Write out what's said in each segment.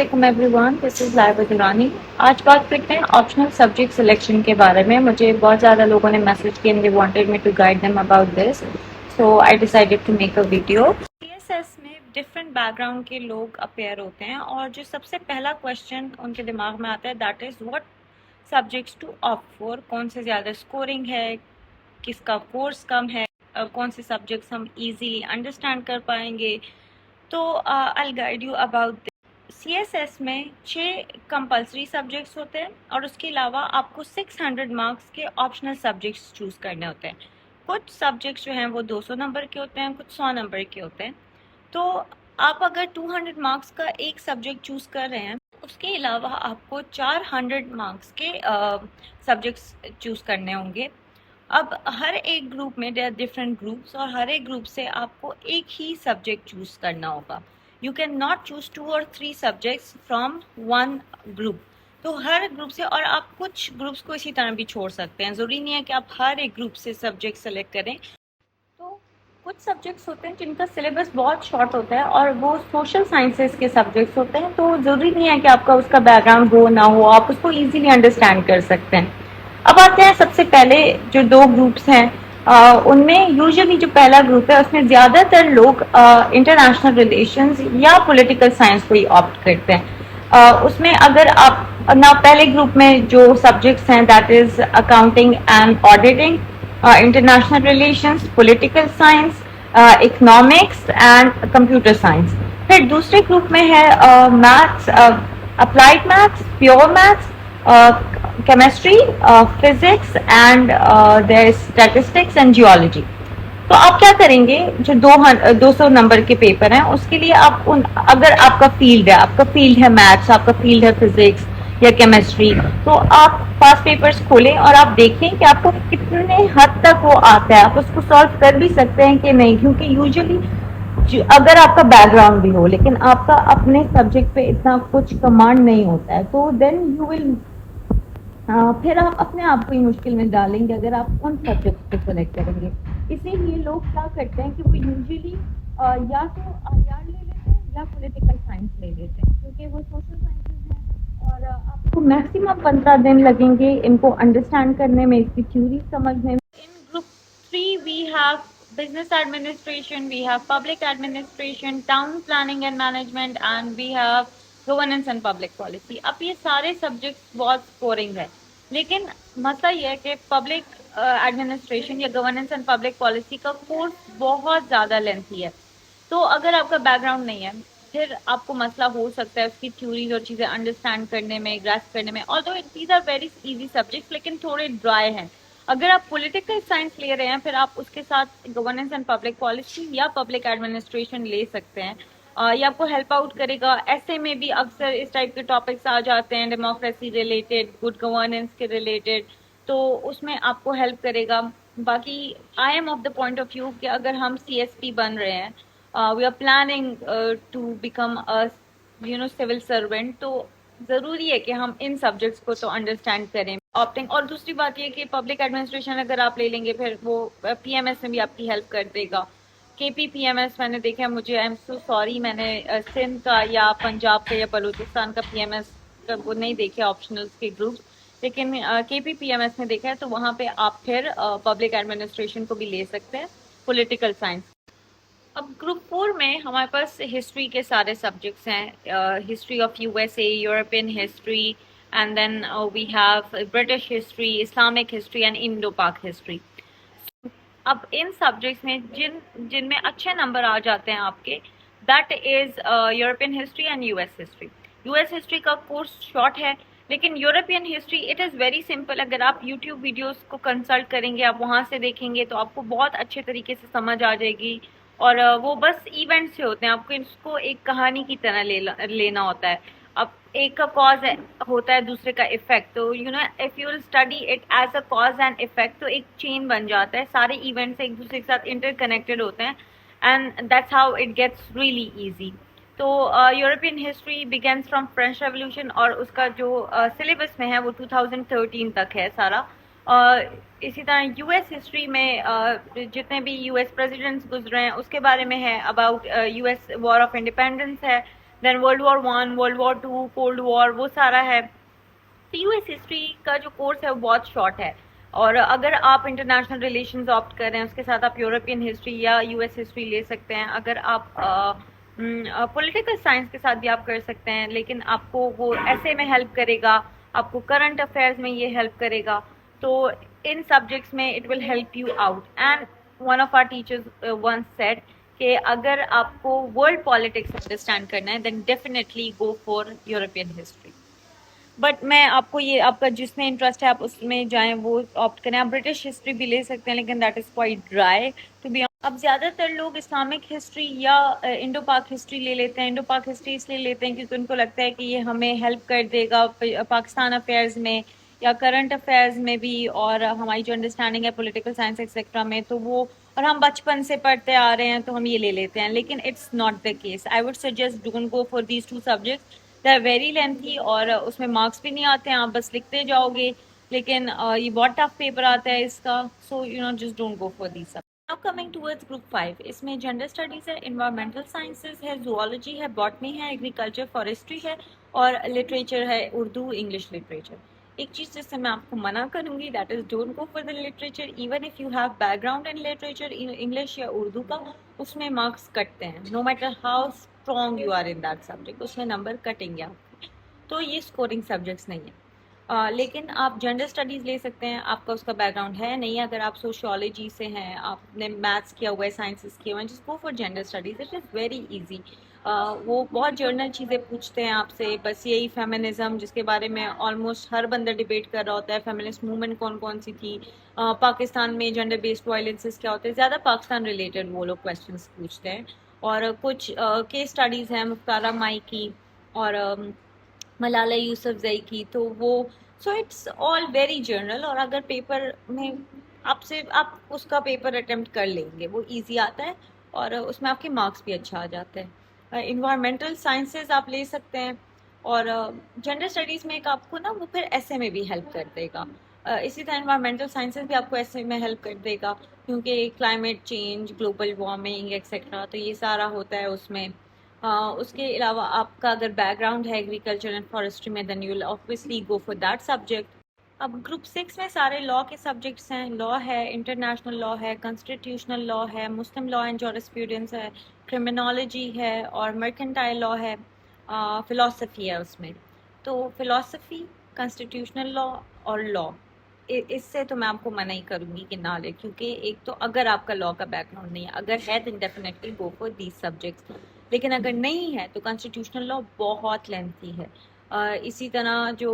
वालेकुम everyone, this is Laiba Durrani. आज बात करते हैं ऑप्शनल सब्जेक्ट सिलेक्शन के बारे में। मुझे बहुत ज़्यादा लोगों ने मैसेज किए and they wanted me to guide them about this, so I decided to make a video. CSS में डिफरेंट बैकग्राउंड के लोग अपेयर होते हैं और जो सबसे पहला क्वेश्चन उनके दिमाग में आता है that is what subjects to opt for. कौन से ज़्यादा स्कोरिंग है, किसका कोर्स कम है, कौन से सब्जेक्ट्स हम इजीली अंडरस्टैंड कर पाएंगे। तो आई गाइड यू अबाउट। सीएसएस में 6 कंपलसरी सब्जेक्ट्स होते हैं और उसके अलावा आपको 600 मार्क्स के ऑप्शनल सब्जेक्ट्स चूज़ करने होते हैं। कुछ सब्जेक्ट्स जो हैं वो 200 नंबर के होते हैं, कुछ 100 नंबर के होते हैं। तो आप अगर 200 मार्क्स का एक सब्जेक्ट चूज़ कर रहे हैं, उसके अलावा आपको 400 मार्क्स के सब्जेक्ट्स चूज़ करने होंगे। अब हर एक ग्रुप में देयर डिफरेंट ग्रुप्स और हर एक ग्रुप से आपको एक ही सब्जेक्ट चूज़ करना होगा। यू कैन नॉट चूज 2 और 3 सब्जेक्ट्स फ्रॉम वन ग्रुप। तो हर ग्रुप से, और आप कुछ ग्रुप्स को इसी तरह भी छोड़ सकते हैं, ज़रूरी नहीं है कि आप हर एक ग्रुप से सब्जेक्ट सेलेक्ट करें। तो कुछ सब्जेक्ट्स होते हैं जिनका सिलेबस बहुत शॉर्ट होता है और वो सोशल साइंसेज के सब्जेक्ट्स होते हैं, तो ज़रूरी नहीं है कि आपका उसका बैकग्राउंड हो ना हो, आप उसको ईजिली अंडरस्टैंड कर सकते हैं। अब आते हैं सबसे पहले जो 2 ग्रुप्स हैं, उनमें यूजुअली जो पहला ग्रुप है उसमें ज़्यादातर लोग इंटरनेशनल रिलेशंस या पॉलिटिकल साइंस को ही ऑप्ट करते हैं। उसमें अगर आप ना, पहले ग्रुप में जो सब्जेक्ट्स हैं that is accounting and auditing, international relations, political science, economics and computer science. फिर दूसरे ग्रुप में है maths, applied maths, pure maths, chemistry, physics and there is statistics and geology। तो आप क्या करेंगे, जो 200 नंबर के पेपर हैं उसके लिए आप अगर आपका फील्ड है मैथ्स, आपका फील्ड है फिजिक्स या केमिस्ट्री, तो आप पास पेपर्स खोलें और आप देखें कि आपको कितने हद तक वो आता है, आप उसको सॉल्व कर भी सकते हैं कि नहीं। क्योंकि यूजुअली अगर आपका बैकग्राउंड भी हो लेकिन आपका अपने सब्जेक्ट पे इतना कुछ कमांड नहीं होता है, तो देन यू विल फिर आप अपने आप को ही मुश्किल में डालेंगे अगर आप उन सब्जेक्ट्स को सेलेक्ट करेंगे। इसीलिए लोग क्या करते हैं कि वो यूजुअली या तो आईआर ले लेते हैं या पॉलिटिकल साइंस ले लेते हैं, क्योंकि वो सोशल साइंसेज हैं और आपको मैक्सिमम 15 दिन लगेंगे इनको अंडरस्टैंड करने में, इसकी थ्योरी समझने में। In group 3 we have business administration, we have public administration, town planning and management, and we have governance and public policy। अब ये सारे सब्जेक्ट्स बहुत स्कोरिंग है, लेकिन मसला ये है कि पब्लिक एडमिनिस्ट्रेशन या गवर्नेंस एंड पब्लिक पॉलिसी का कोर्स बहुत ज़्यादा लेंथी है। तो अगर आपका बैकग्राउंड नहीं है, फिर आपको मसला हो सकता है उसकी थ्योरीज और चीज़ें अंडरस्टैंड करने में, ग्रास्प करने में। Although these are very easy subjects, लेकिन थोड़े ड्राई हैं। अगर आप पॉलिटिकल साइंस ले रहे हैं, फिर आप उसके साथ गवर्नेंस एंड पब्लिक पॉलिसी या पब्लिक एडमिनिस्ट्रेशन ले सकते हैं। ये आपको हेल्प आउट करेगा। ऐसे में भी अक्सर इस टाइप के टॉपिक्स आ जाते हैं, डेमोक्रेसी रिलेटेड, गुड गवर्नेंस के रिलेटेड, तो उसमें आपको हेल्प करेगा। बाकी I am of the point of view कि अगर हम सीएसपी बन रहे हैं, we are planning to become a civil servant, तो ज़रूरी है कि हम इन सब्जेक्ट्स को तो अंडरस्टैंड करें ऑप्टिंग। और दूसरी बात ये कि पब्लिक एडमिनिस्ट्रेशन अगर आप ले लेंगे, फिर वो पीएमएस में भी आपकी हेल्प कर देगा। केपीपीएमएस मैंने देखा है, मुझे आई एम सो सॉरी, मैंने सिंध का या पंजाब का या बलूचिस्तान का पीएमएस का वो नहीं देखे ऑप्शनल्स के ग्रुप्स, लेकिन केपीपीएमएस में देखा है, तो वहाँ पे आप फिर पब्लिक एडमिनिस्ट्रेशन को भी ले सकते हैं, पॉलिटिकल साइंस। अब ग्रुप 4 में हमारे पास हिस्ट्री के सारे सब्जेक्ट्स हैं, history of USA, European history, and then we have British history, Islamic history and Indo Pak history. अब इन सब्जेक्ट्स में जिनमें अच्छे नंबर आ जाते हैं आपके, that is European history and US history. US history का कोर्स शॉर्ट है, लेकिन European history it is very simple. अगर आप यूट्यूब वीडियोस को कंसल्ट करेंगे, आप वहाँ से देखेंगे, तो आपको बहुत अच्छे तरीके से समझ आ जाएगी। और वो बस इवेंट से होते हैं, आपको इसको एक कहानी की तरह लेना होता है। अब एक का कॉज होता है, दूसरे का इफेक्ट, तो if you will study it as a cause and effect, तो एक चेन बन जाता है, सारे इवेंट्स एक दूसरे के साथ इंटरकनेक्टेड होते हैं, and that's how it gets really easy. तो European history begins from French revolution, और उसका जो सिलेबस में है वो 2013 तक है सारा। इसी तरह यूएस हिस्ट्री में जितने भी यूएस प्रेसिडेंट्स गुजरे हैं उसके बारे में है, about US war of independence है, then World War I, World War II, cold war, वो सारा है। तो यूएस हिस्ट्री का जो कोर्स है वो बहुत शॉर्ट है, और अगर आप इंटरनेशनल रिलेशंस ऑप्ट कर रहे हैं उसके साथ आप यूरोपियन हिस्ट्री या यूएस हिस्ट्री ले सकते हैं। अगर आप पॉलिटिकल साइंस के साथ भी आप कर सकते हैं, लेकिन आपको वो ऐसे में हेल्प करेगा, आपको करंट अफेयर्स में ये हेल्प करेगा। तो इन सब्जेक्ट्स में it will help you out. And one of our teachers once said कि अगर आपको वर्ल्ड पॉलिटिक्स अंडरस्टैंड करना है then definitely go for European history. But मैं आपको ये, आपका जिसमें इंटरेस्ट है आप उसमें जाएं, वो ऑप्ट करें। आप ब्रिटिश हिस्ट्री भी ले सकते हैं, लेकिन that is quite dry to be. अब ज़्यादातर लोग इस्लामिक हिस्ट्री या इंडो पाक हिस्ट्री ले लेते हैं। इंडो पाक हिस्ट्री इसलिए लेते हैं क्योंकि उनको लगता है कि ये हमें हेल्प कर देगा पाकिस्तान अफेयर्स में या करंट अफेयर्स में भी, और हमारी जो अंडरस्टैंडिंग है पॉलिटिकल साइंस एक्सेट्रा में, तो वो, और हम बचपन से पढ़ते आ रहे हैं तो हम ये ले लेते हैं। लेकिन it's not the case. I would suggest don't go for these two subjects, they are very lengthy, और उसमें मार्क्स भी नहीं आते हैं, आप बस लिखते जाओगे। लेकिन ये बहुत टफ पेपर आता है इसका, so you know just don't go for these. Now coming towards group 5, इसमें जेंडर स्टडीज है, इन्वायरमेंटल साइंसेज है, जूलॉजी है, बॉटनी है, एग्रीकल्चर, फॉरेस्ट्री है, और लिटरेचर है, उर्दू, इंग्लिश लिटरेचर। एक चीज़ जिससे मैं आपको मना करूंगी, that is don't go for the literature even if you have background in literature, English या उर्दू का। उसमें मार्क्स कटते हैं, no matter how strong you are in that subject, उसमें नंबर कटेंगे आपके। तो ये स्कोरिंग सब्जेक्ट्स नहीं है। लेकिन आप जनरल स्टडीज़ ले सकते हैं, आपका उसका बैकग्राउंड है नहीं, अगर आप सोशियोलॉजी से हैं, आपने मैथ्स किया हुआ है, साइंसेस किया हुआ है, just go for general studies, it is very easy. वो बहुत जर्नल चीज़ें पूछते हैं आपसे, बस यही फेमिनिज्म जिसके बारे में ऑलमोस्ट हर बंदा डिबेट कर रहा होता है, फेमिनिस्ट मूवमेंट कौन कौन सी थी, पाकिस्तान में जेंडर बेस्ड वायलेंसेस क्या होते हैं, ज़्यादा पाकिस्तान रिलेटेड वो लोग क्वेश्चन पूछते हैं। और कुछ केस स्टडीज़ हैं मुख्तारा माई की और मलाला यूसुफजई की, तो वो, so it's all very journal. और अगर पेपर में आपसे, आप उसका पेपर अटेम्प्ट कर लेंगे, वो इजी आता है और उसमें आपके मार्क्स भी अच्छा आ जाते हैं। इन्वायरमेंटल साइंसेज आप ले सकते हैं, और जनरल स्टडीज़ में एक आपको ना वो फिर ऐसे में भी हेल्प कर देगा। इसी तरह इन्वायरमेंटल साइंसेज भी आपको ऐसे में हेल्प कर देगा, क्योंकि climate change, global warming etcetera, तो ये सारा होता है उसमें। उसके अलावा आपका अगर बैकग्राउंड है एग्रीकल्चर एंड फॉरेस्ट्री में, then you will obviously go for that subject. अब ग्रुप 6 में सारे लॉ के सब्जेक्ट्स हैं। लॉ है, इंटरनेशनल लॉ है, कॉन्स्टिट्यूशनल लॉ है, मुस्लिम लॉ एंड जूरिस्प्रूडेंस है, क्रिमिनोलॉजी है, और मर्केंटाइल लॉ है, फिलॉसफी है उसमें। तो फिलॉसफी, कॉन्स्टिट्यूशनल लॉ और लॉ, इससे तो मैं आपको मना ही करूंगी कि ना ले, क्योंकि एक तो अगर आपका लॉ का बैकग्राउंड नहीं है, अगर है तो definitely go for these subjects, लेकिन अगर नहीं है तो कॉन्स्टिट्यूशनल लॉ बहुत लेंथी है। इसी तरह जो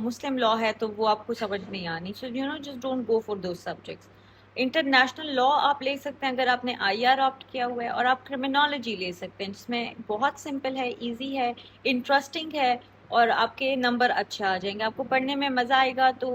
मुस्लिम लॉ है तो वो आपको समझ नहीं आनी, so you know just don't go for those subjects. International law आप ले सकते हैं अगर आपने आईआर ऑप्ट किया हुआ है, और आप क्रिमिनोलॉजी ले सकते हैं जिसमें बहुत सिंपल है, इजी है, इंटरेस्टिंग है, और आपके नंबर अच्छे आ जाएंगे, आपको पढ़ने में मज़ा आएगा। तो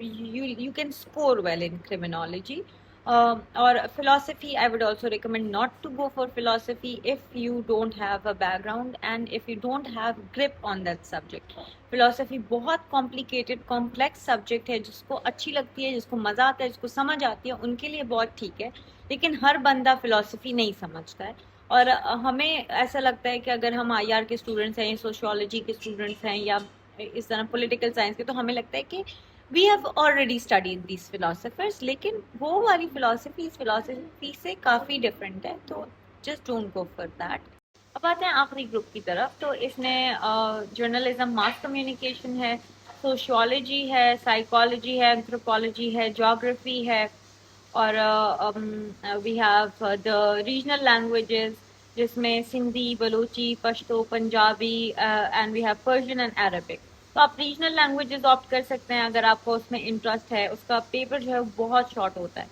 you can score well in criminology. और philosophy, I would also recommend not to go for philosophy if you don't have a background and if you don't have grip on that subject. philosophy बहुत complicated complex subject है, जिसको अच्छी लगती है, जिसको मज़ा आता है, जिसको समझ आती है, उनके लिए बहुत ठीक है, लेकिन हर बंदा philosophy नहीं समझता है। और हमें ऐसा लगता है कि अगर हम आईआर के स्टूडेंट्स हैं, सोशियोलॉजी के स्टूडेंट्स हैं, या इस तरह पॉलिटिकल साइंस के, तो हमें लगता है कि we have already studied these philosophers, लेकिन वो वाली फिलोसफी इस फिलोसफी से काफ़ी डिफरेंट है, तो just don't go for that. अब आते हैं आखिरी ग्रुप की तरफ। तो इसमें जर्नलिज्म, मास कम्युनिकेशन है, सोशियोलॉजी है, साइकोलॉजी है, एंथ्रोपोलॉजी है, जोग्राफी है, और we have the regional languages जिसमें Sindhi, Balochi, Pashto, Punjabi, and we have Persian and Arabic. तो आप रीजनल लैंग्वेजेस ऑप्ट कर सकते हैं अगर आपको उसमें इंटरेस्ट है। उसका पेपर जो है बहुत शॉर्ट होता है।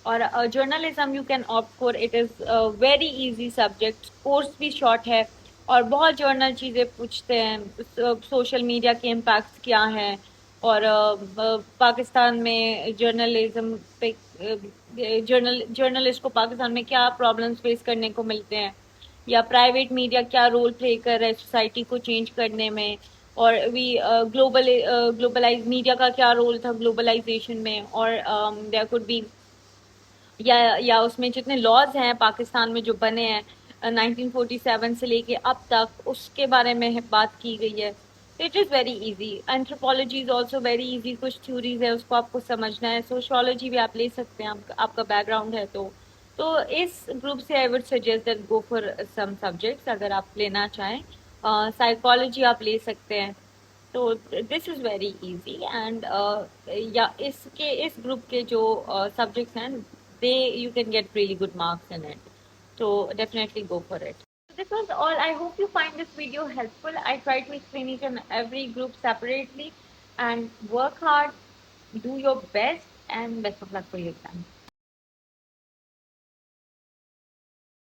और journalism you can opt for, it is very easy subject, course भी शॉर्ट है, और बहुत जर्नल चीज़ें पूछते हैं, सोशल मीडिया के इम्पैक्ट्स क्या हैं, और पाकिस्तान में जर्नलिज्म पे, जर्नलिस्ट को पाकिस्तान में क्या प्रॉब्लम्स फेस करने को मिलते हैं, या प्राइवेट मीडिया क्या रोल प्ले कर रहा है सोसाइटी को चेंज करने में, और वी ग्लोबलाइज मीडिया का क्या रोल था ग्लोबलाइजेशन में, और देयर कुड बी, या उसमें जितने लॉज हैं पाकिस्तान में जो बने हैं, 1947 से लेके अब तक उसके बारे में बात की गई है। It is very easy. Anthropology is also very easy, कुछ थ्योरीज है उसको आपको समझना है। सोशियोलॉजी भी आप ले सकते हैं, आपका बैकग्राउंड है तो इस ग्रुप से I would suggest that go for some subjects अगर आप लेना चाहें। साइकोलॉजी आप ले सकते हैं। तो this is very easy and या इस ग्रुप के जो सब्जेक्ट्स हैं, they you can get really good marks in it. So definitely go for it. So this was all. I hope you find this video helpful. I tried to explain each and every group separately, and work hard, do your best, and best of luck for your exam.